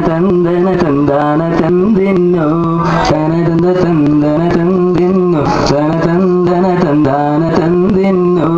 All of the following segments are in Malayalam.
തന്തന തന്താന തന്തിന്നു തനതന്ത തന്തന തന്തിന്നു തന തന്തന തന്താന തന്തിന്നു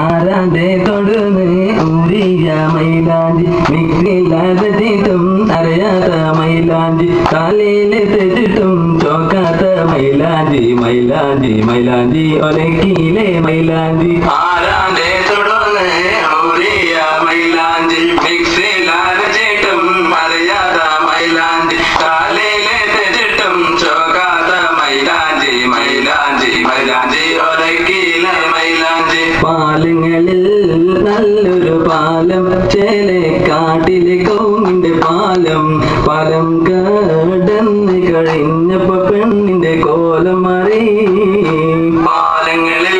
ആരാന്റെ തൊടുന്ന് ഊരിയ മൈലാഞ്ചി മിക്സിയില്ലാതിട്ടും അറിയാത്ത മൈലാഞ്ചി കാലില് തെറ്റിട്ടും ചോക്കാത്ത മൈലാഞ്ചി മൈലാഞ്ചി മൈലാഞ്ചി ഒലക്കിയിലെ മൈലാഞ്ചി ആരാന്റെ തൊടുന്ന് ഊരിയ മൈലാഞ്ചി മിക്സിയില്ലാതിട്ടും അറിയാത്ത മൈലാഞ്ചി കാലില് തെറ്റിട്ടും ചോക്കാത്ത മൈലാഞ്ചി മൈലാഞ്ചി മൈലാഞ്ചി ഒലക്കിയിലെ മൈലാഞ്ചി പാലങ്ങളിൽ നല്ലൊരു പാലം ചേലക്കാട്ടിലെ കൗങ്ങിന്റെ പാലം പാലം കടന്ന് കഴിഞ്ഞപ്പോ പെണ്ണിന്റെ കോലം മാറി പാലങ്ങളിൽ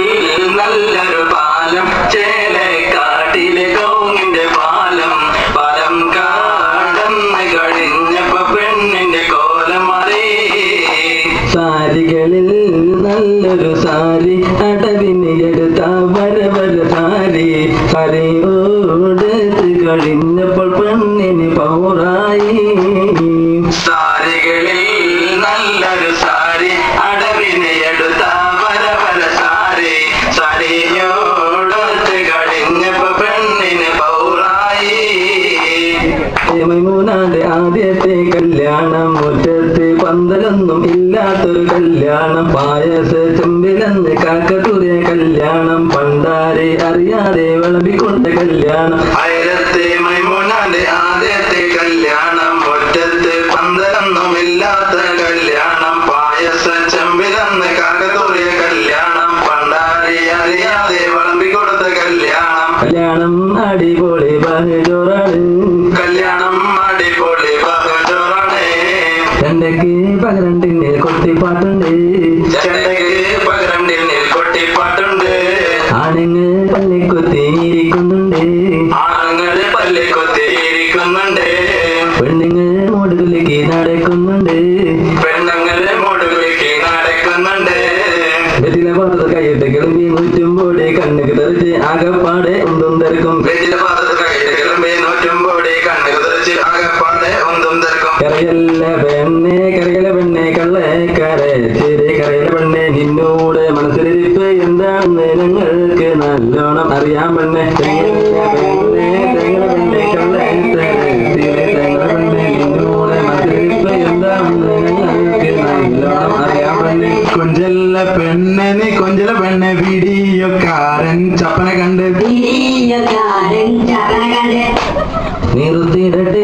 നല്ലൊരു പാലം ചേലക്കാട്ടിലെ കൗങ്ങിന്റെ പാലം പാലം കടന്ന് കഴിഞ്ഞപ്പോ പെണ്ണിന്റെ കോലം മാറി സാരികളിൽ നല്ലൊരു സാരി അടവിന് എടുത്ത വരവര സാരി സാരിയോടത്ത് കഴിഞ്ഞപ്പോൾ പെണ്ണിന് പൗറായി സാരികളിൽ നല്ലൊരു സാരി അടവിന് എടുത്ത വരവര സാരി സാരിയോടത്ത് കഴിഞ്ഞപ്പോൾ പെണ്ണിന് പൗറായി മൈമൂനാന്റെ ആദ്യത്തെ കല്യാണം മുറ്റത്ത് പന്തലൊന്നും ഇല്ലാത്തൊരു കല്യാണം പായസ ചെമ്പിലെന്ന് കാക്കത്തുറിയ കല്യാണം പണ്ടാരെ അറിയാതെ വിളമ്പിക്കൊണ്ട കല്യാണം ആയിരത്തെ മൈമൂനാന്റെ ആദ്യത്തെ കല്യാണം മുറ്റത്ത് പന്തലൊന്നും ഇല്ലാത്ത കല്യാണം പായസ ചെമ്പിലെന്ന് കാക്കത്തുറിയ കല്യാണം പണ്ടാരെ അറിയാതെ വിളമ്പിക്കൊടുത്ത കല്യാണം കല്യാണം അടിപൊളി ബഹജോറാണ് കല്യാണം അടിപൊളി ബഹജോറാണ് ചെണ്ടയ്ക്ക് പകരണ്ടിന് കൊട്ടിപ്പാട്ടുണ്ട് ചെണ്ടയ്ക്ക് പകരണ്ടിന് കൊട്ടിപ്പാട്ടുണ്ട് ആണുങ്ങൾ പള്ളിക്കൊത്തിയിരിക്കുന്നുണ്ട് ആണുങ്ങൾ പള്ളിക്കൊത്തിയിരിക്കുന്നുണ്ട് പെണ്ണുങ്ങൾ മോടുകളിലേക്ക് നടക്കുന്നുണ്ട് പെണ്ണുങ്ങൾ മോടുകളിലേക്ക് നടക്കുന്നുണ്ട് വെറ്റില പാത്രത്ത് കൈയിട്ട് കിളമ്പി നൂറ്റുമ്പോടെ കണ്ണുക്ക് തെറിച്ച് ആകപ്പാടെ ഒന്നും തിരക്കും വെറ്റില പാത്രത്ത് കൈയിട്ട് കിളമ്പി നൂറ്റുമ്പോടെ കണ്ണുക്ക് തെറിച്ച് ആകപ്പാടെ ഒന്നും തിരക്കും കരയല്ല പെണ്ണെ കരകല പെണ്ണെ കള്ളക്കരെ ശരി കരകല പെണ്ണെ നിന്നോട് മനസ്സിലിരിപ്പ് എന്താണെന്ന് ഞങ്ങൾക്ക് നല്ലോണം അറിയാൻ പെണ്ണെ പെണ്ണെ തേങ്ങല പെണ്ണെ കള്ളക്കരെ തേങ്ങല പെണ്ണെ നിന്നോട് മനസ്സിലിരിപ്പ് എന്താണെന്ന് ഞങ്ങൾക്ക് നല്ലോണം അറിയാൻ പെണ്ണെ കൊഞ്ചല്ല പെണ്ണെ നീ കൊഞ്ചല പെണ്ണെ വീഡിയോക്കാരൻ ചപ്പന കണ്ട് നിർത്തിയിടട്ടെ